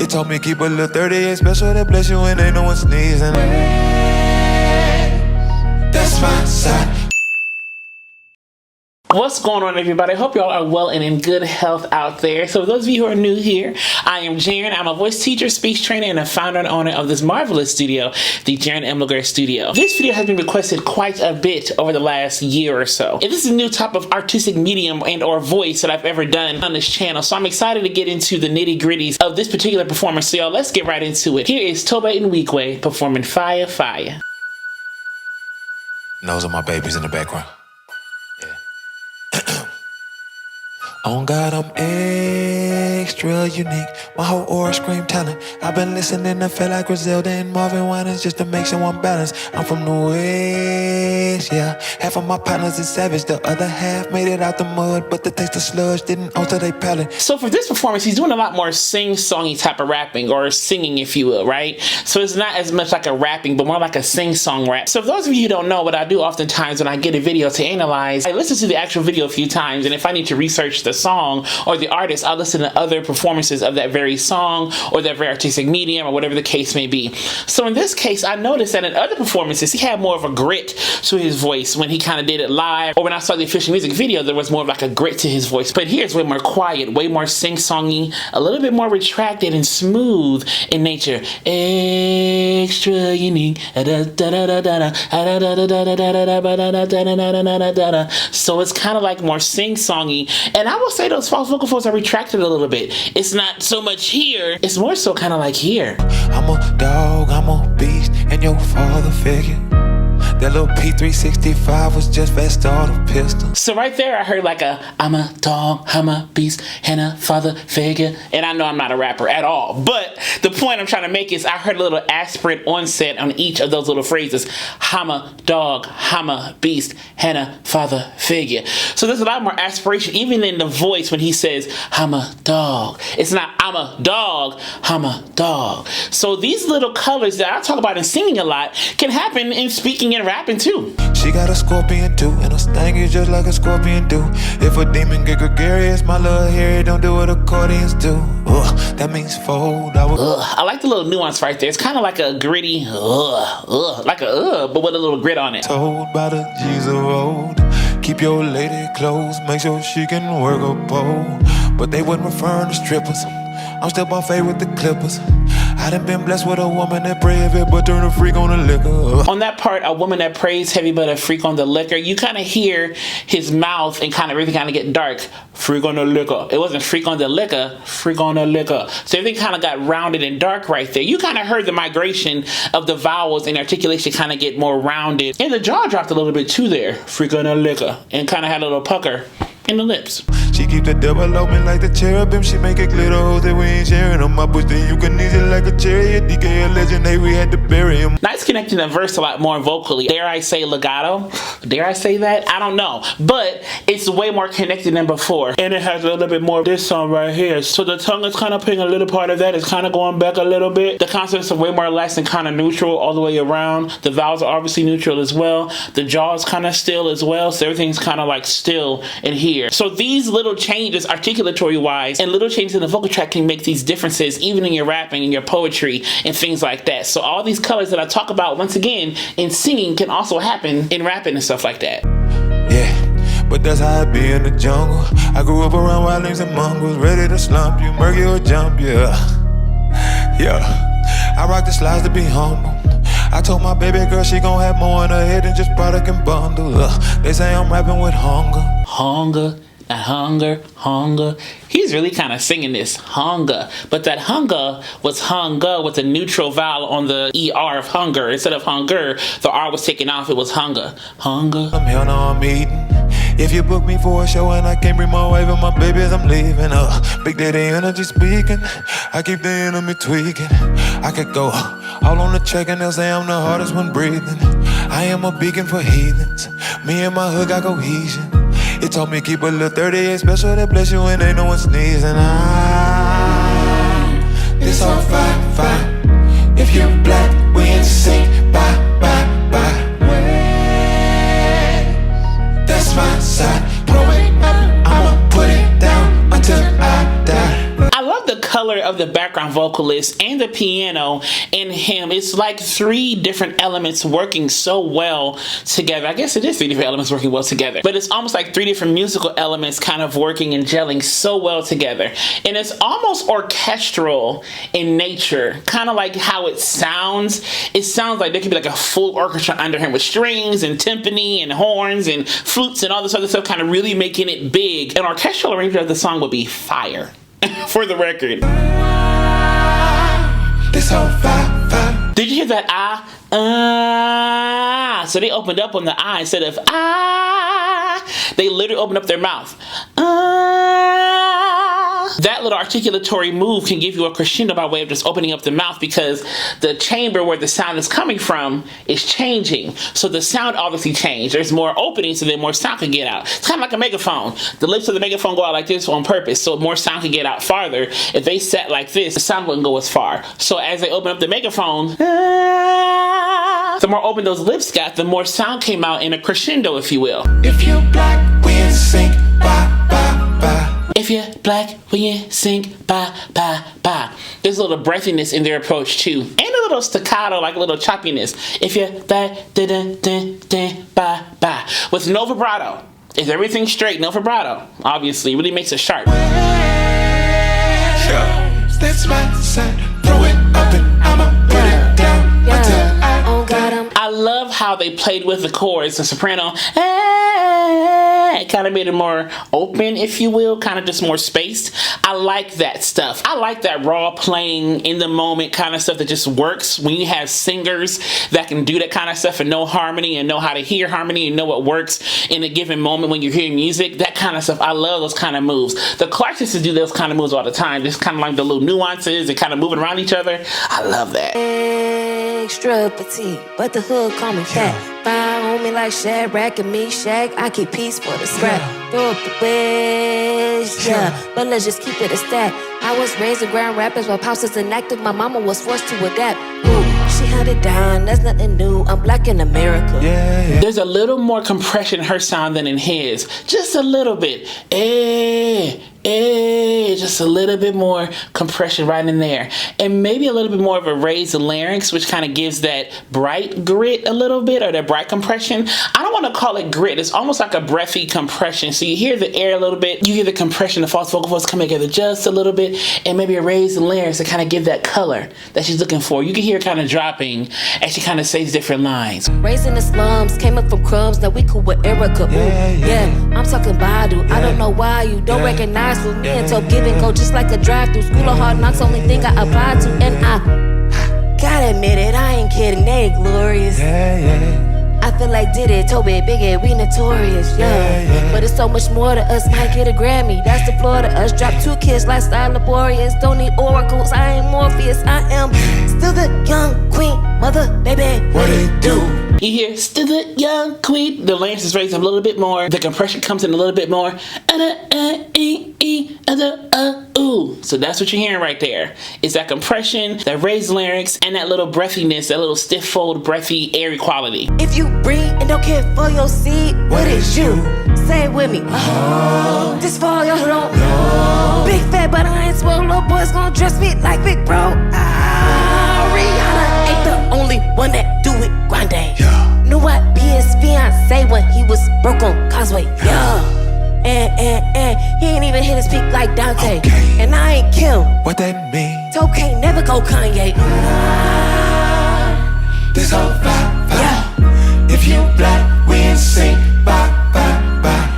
It told me keep a little 38 special that bless you when ain't no one sneezing. That's my side. What's going on, everybody? I hope y'all are well and in good health out there. So for those of you who are new here, I am Jaren. I'm a voice teacher, speech trainer, and a founder and owner of this marvelous studio, the Jaren NWIGWE Studio. This video has been requested quite a bit over the last year or so. And this is a new type of artistic medium and or voice that I've ever done on this channel. So I'm excited to get into the nitty gritties of this particular performance. So y'all, let's get right into it. Here is TOBE NWIGWE performing FYE FYE. Those are my babies in the background. On God, I'm extra unique. My whole aura scream talent. I've been listening to feel like Griselda and Marvin Winans just to make someone balance. I'm from the West, yeah. Half of my partners is savage, the other half made it out the mud, but the taste of sludge didn't alter their palate. So for this performance, he's doing a lot more sing-songy type of rapping, or singing, if you will, right? So it's not as much like a rapping, but more like a sing-song rap. So for those of you who don't know, what I do oftentimes when I get a video to analyze, I listen to the actual video a few times, and if I need to research the song or the artist, I'll listen to other performances of that very song or that very artistic medium or whatever the case may be. So in this case, I noticed that in other performances, he had more of a grit to his voice when he kind of did it live, or when I saw the official music video, there was more of like a grit to his voice. But here's way more quiet, way more sing-songy, a little bit more retracted and smooth in nature. Extra unique. So it's kind of like more sing-songy, and I will say those false vocal folds are retracted a little bit. It's not so much here, it's more so kind of like here. I'm a dog, I'm a beast, and your father figure. That little P365 was just fast auto pistol. So right there, I heard like a I'm a dog, I'm a beast, and a father figure. And I know I'm not a rapper at all, but the point I'm trying to make is I heard a little aspirate onset on each of those little phrases. I'm a dog, I'm a beast, and a father figure. So there's a lot more aspiration even in the voice when he says I'm a dog. It's not I'm a dog, I'm a dog. So these little colors that I talk about in singing a lot can happen in speaking and rapping too. She got a scorpion too, and a sting is just like a scorpion do. If a demon get gregarious, my little hair don't do what accordions do. That means fold. I like the little nuance right there. It's kind of like a gritty like a but with a little grit on it. Told by the G's of old, keep your lady close, make sure she can work a pole. But they wasn't referring to strippers. I'm still buffet with the Clippers. I done been blessed with a woman that pray heavy but turn a freak on the liquor. On that part, a woman that prays heavy but a freak on the liquor, you kind of hear his mouth and kind of everything kind of get dark. Freak on the liquor. It wasn't freak on the liquor, freak on the liquor. So everything kind of got rounded and dark right there. You kind of heard the migration of the vowels and articulation kind of get more rounded. And the jaw dropped a little bit too there. Freak on the liquor. And kind of had a little pucker in the lips. She keep the double open like the cherubim. She make it clear to hoes that we ain't sharing on my bush. Then you can eat it like a chariot. DK a legend, hey, we had to bury him. Nice connecting the verse a lot more vocally. Dare I say legato? Dare I say that? I don't know. But it's way more connected than before. And it has a little bit more of this song right here. So the tongue is kind of playing a little part of that. It's kind of going back a little bit. The consonants are way more relaxed and kind of neutral all the way around. The vowels are obviously neutral as well. The jaw is kind of still as well. So everything's kind of like still in here. So these little changes articulatory wise and little changes in the vocal track can make these differences even in your rapping and your poetry and things like that. So all these colors that I talk about once again in singing can also happen in rapping and stuff like that. Yeah, but that's how I be in the jungle. I grew up around wildlings and mongrels, ready to slump you, murky or jump, yeah. I rock the slides to be humble. I told my baby girl she gon' have more in her head than just product and bundle. They say I'm rapping with hunger. Hunger. That hunger. He's really kind of singing this hunger, but that hunger was hunger with a neutral vowel on the ER of hunger. Instead of hunger, the R was taken off, it was hunger. Hunger. I'm here now, I'm eating. If you book me for a show and I can't bring my wife and my babies, I'm leaving. Big daddy energy speaking. I keep the enemy tweaking. I could go all on the track and they'll say I'm the hardest one breathing. I am a beacon for heathens. Me and my hood got cohesion. It told me keep a little 38 special that bless you when ain't no one sneezing. This all fine, fine. If you're black, we in sync. Bye, bye, bye. That's my side. Throw it up, I'ma put it down until I die. I love the color of the background vocalist and the piano and him, it's like 3 different elements working so well together. I guess it is 3 different elements working well together, but it's almost like 3 different musical elements kind of working and gelling so well together. And it's almost orchestral in nature, kind of like how it sounds. It sounds like there could be like a full orchestra under him with strings and timpani and horns and flutes and all this other stuff, kind of really making it big. An orchestral arrangement of the song would be fire. For the record. This whole fire. Did you hear that So they opened up on the I instead of they literally opened up their mouth. That little articulatory move can give you a crescendo by way of just opening up the mouth, because the chamber where the sound is coming from is changing. So the sound obviously changed. There's more opening, so then more sound can get out. It's kind of like a megaphone. The lips of the megaphone go out like this on purpose, so more sound can get out farther. If they sat like this, the sound wouldn't go as far. So as they open up the megaphone, the more open those lips got, the more sound came out in a crescendo, if you will. If you black, we in sync. Bye, bye, bye. If you're black, when you sing, ba, ba, ba. There's a little breathiness in their approach too. And a little staccato, like a little choppiness. If you're black, da, da, da, da, ba, ba. With no vibrato. If everything's straight, no vibrato. Obviously, it really makes it sharp. That's my side. Throw it up and I'ma put it down until I got him. I love how they played with the chords. The soprano, it kind of made it more open, if you will, kind of just more spaced. I like that stuff. I like that raw playing in the moment kind of stuff that just works when you have singers that can do that kind of stuff and know harmony and know how to hear harmony and know what works in a given moment when you're hearing music. That kind of stuff. I love those kind of moves. The Clarks used to do those kind of moves all the time, just kind of like the little nuances and kind of moving around each other. I love that. Extra petite, but the hood call me fat. Fine on me like Shadrach and Meshach. I keep peace for the scrap. Throw up the wish, but let's just keep it a stat. I was raised in Grand Rapids while Pops is inactive. My mama was forced to adapt. Ooh, she held it down, that's nothing new. I'm black in America. There's a little more compression in her sound than in his. Just a little bit. Just a little bit more compression right in there. And maybe a little bit more of a raised larynx, which kind of gives that bright grit a little bit, or that bright compression. I don't want to call it grit. It's almost like a breathy compression. So you hear the air a little bit. You hear the compression, the false vocal folds come together just a little bit, and maybe a raised larynx to kind of give that color that she's looking for. You can hear it kind of dropping as she kind of says different lines. Raised in the slums, came up from crumbs, now we cool with Erica. Ooh, I'm talking Badu. I don't know why you don't recognize with me until give and go, just like a drive-through. School of Hard Knocks, only thing I applied to, and I gotta admit it, I ain't kidding, they glorious. I feel like did it, Tobe, Biggie, we notorious, But it's so much more to us, might get a Grammy. That's the floor to us. Drop 2 kids, lifestyle laborious. Don't need oracles, I ain't Morpheus. I am still the young queen, mother, baby. What it do? You hear still the young queen. The larynx is raised up a little bit more. The compression comes in a little bit more. Ooh. So that's what you're hearing right there. It's that compression, that raised larynx, and that little breathiness, that little stiff fold, breathy, airy quality. If you breathe and don't care for your seed, what is you? Say it with me. This fall, y'all don't know. Big fat, but I ain't swole. Little boys gon' dress me like big bro. Rihanna ain't the only one that do it grande. Knew I be his fiance when he was broke on Causeway. And he ain't even hit his peak like Dante. And I ain't Kim. What that mean? Tobe can't never go Kanye. This whole fire. If you black, we in sync. Bye, bye, bye.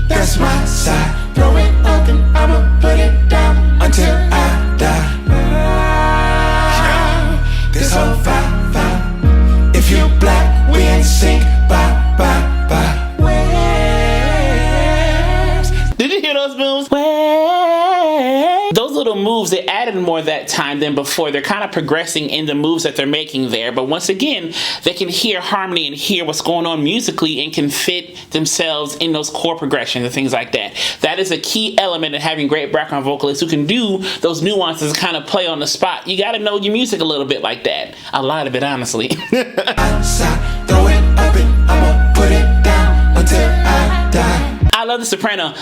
That's my side. Throw it up and I'ma put it down until I die. This whole fire. If you black, we in sync. Bye, bye, bye. Did you hear those moves? Those little moves, they added more that time than before. They're kind of progressing in the moves that they're making there. But once again, they can hear harmony and hear what's going on musically and can fit themselves in those chord progressions and things like that. That is a key element of having great background vocalists who can do those nuances and kind of play on the spot. You got to know your music a little bit like that. A lot of it, honestly. Outside, throw it up and I'ma put it down until I die. I love the soprano.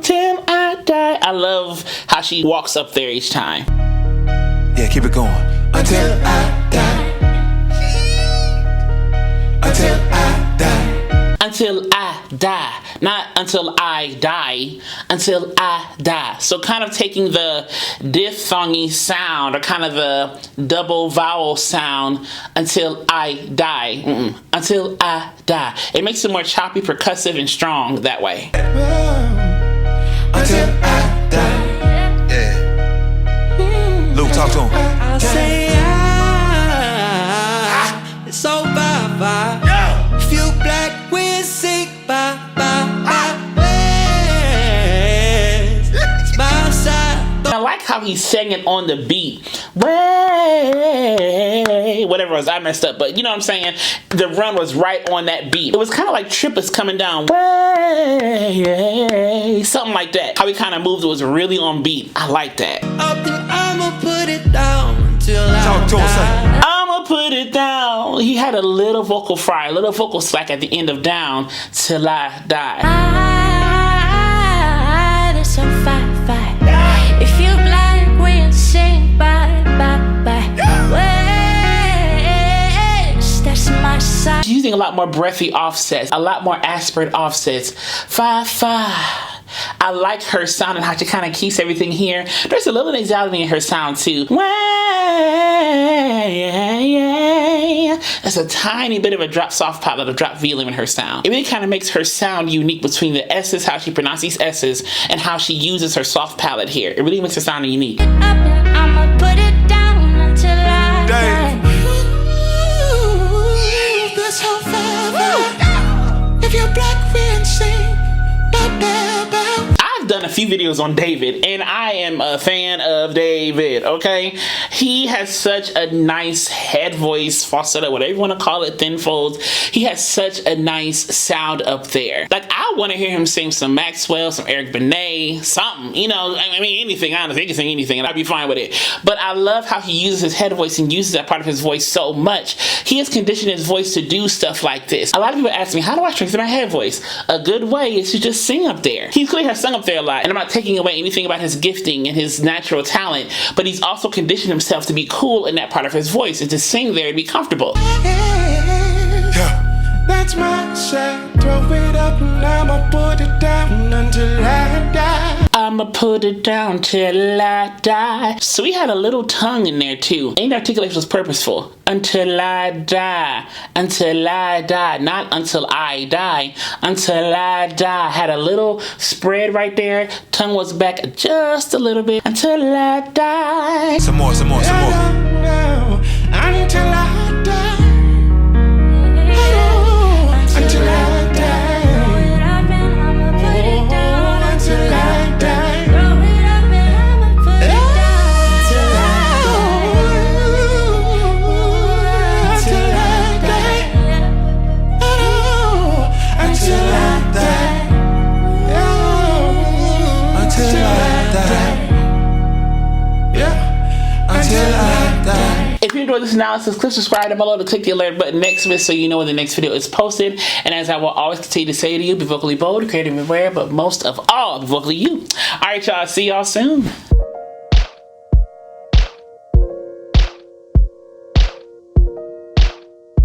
Till I die. I love how she walks up there each time. Yeah, keep it going. Until I die. Until I die. Until I die. Not until I die. Until I die. So kind of taking the diphthongy sound, or kind of the double vowel sound, until I die. Until I die. It makes it more choppy, percussive, and strong that way. Until I die. Yeah. Luke, talk to him. I say it's all bye bye. If you black, we'll sing bye bye bye. It's my side. I like how he sang it on the beat. Way, whatever it was, I messed up, but you know what I'm saying? The run was right on that beat. It was kind of like triplets coming down. Way, something like that. How he kind of moved, it was really on beat. I like that. I'ma put it down until I Talk to him, say. I'ma put it down. He had a little vocal fry, a little vocal slack at the end of down, till I die. It's a fight, fight. If you black, we'll sing bye, bye, bye. Waste, that's my side. She's using a lot more breathy offsets, a lot more aspirate offsets. Fi, fi. I like her sound and how she kind of keeps everything here. There's a little nasality in her sound too. There's a tiny bit of a drop soft palate, a drop velim in her sound. It really kind of makes her sound unique between the S's, how she pronounces these S's, and how she uses her soft palate here. It really makes her sound unique. I'ma put it down until I die. This whole forever. If you're black, we'll sing bye bye bye. I've done a few videos on David, and I am a fan of David, okay? He has such a nice head voice, falsetto, whatever you want to call it, thin folds. He has such a nice sound up there. Like, I want to hear him sing some Maxwell, some Eric Benet, something, you know, I mean, anything, honestly. He can sing anything, and I'd be fine with it. But I love how he uses his head voice and uses that part of his voice so much. He has conditioned his voice to do stuff like this. A lot of people ask me, how do I strengthen my head voice? A good way is to just sing up there. He clearly has sung up there a lot, and I'm not taking away anything about his gifting and his natural talent, but he's also conditioned himself to be cool in that part of his voice and to sing there and be comfortable. Yeah. That's my side. Throw it up and I'ma put it down until I die. I'ma put it down till I die. So he had a little tongue in there too. And articulation was purposeful. Until I die. Until I die. Not until I die. Until I die. Had a little spread right there. Tongue was back just a little bit. Until I die. Some more, some more, some more. No, until I die. Until I die. I'ma put it down Until I die. Throw it up and I'ma put it Until I die. Until I die. Until I die. Yeah. Until I die. If you enjoyed this analysis, click subscribe down below to click the alert button next to it so you know when the next video is posted. And as I will always continue to say to you, be vocally bold, creative and rare, but most of all, be vocally you. Alright, y'all. See y'all soon.